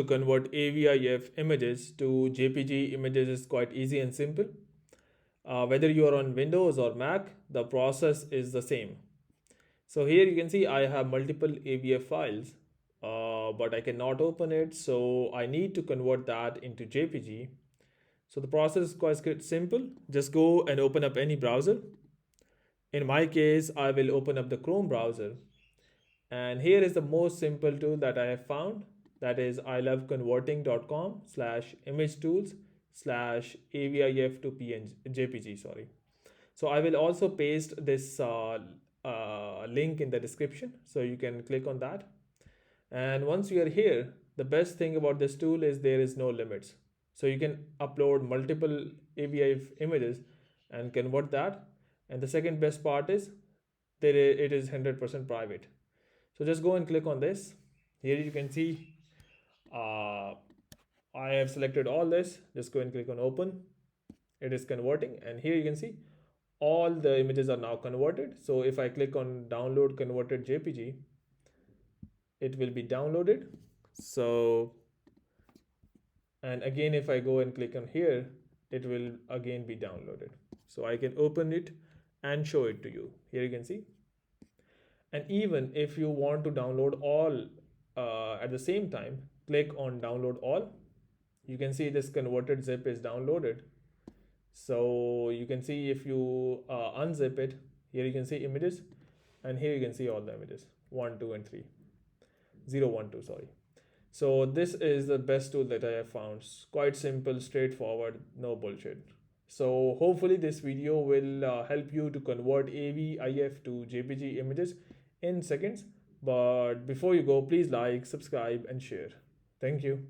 To convert AVIF images to JPG images is quite easy and simple. Whether you are on Windows or Mac, the process is the same. So here you can see I have multiple AVIF files, but I cannot open it. So I need to convert that into JPG. So the process is quite simple. Just go and open up any browser. In my case, I will open up the Chrome browser. And here is the most simple tool that I have found. That is iloveconverting.com slash image tools slash AVIF to PNG, JPG, sorry. So I will also paste this link in the description, so you can click on that. And once you are here, the best thing about this tool is there is no limits. So you can upload multiple AVIF images and convert that. And the second best part is it is 100% private. So just go and click on this. Here you can see uh, I have selected all this. Just go and click on open. It is converting, and here you can see all the images are now converted. So if I click on download converted JPG, it will be downloaded. So, and again, if I go and click on here, it will again be downloaded. So I can open it and show it to you. Here you can see. And even if you want to download all at the same time, click on download all. You can see this converted zip is downloaded. So you can see if you unzip it, here you can see images, and here you can see all the images 1, 2, and 3. 0, 1, 2, sorry. So this is the best tool that I have found. It's quite simple, straightforward, no bullshit. So hopefully this video will help you to convert AVIF to JPG images in seconds. But before you go, please like, subscribe, and share. Thank you.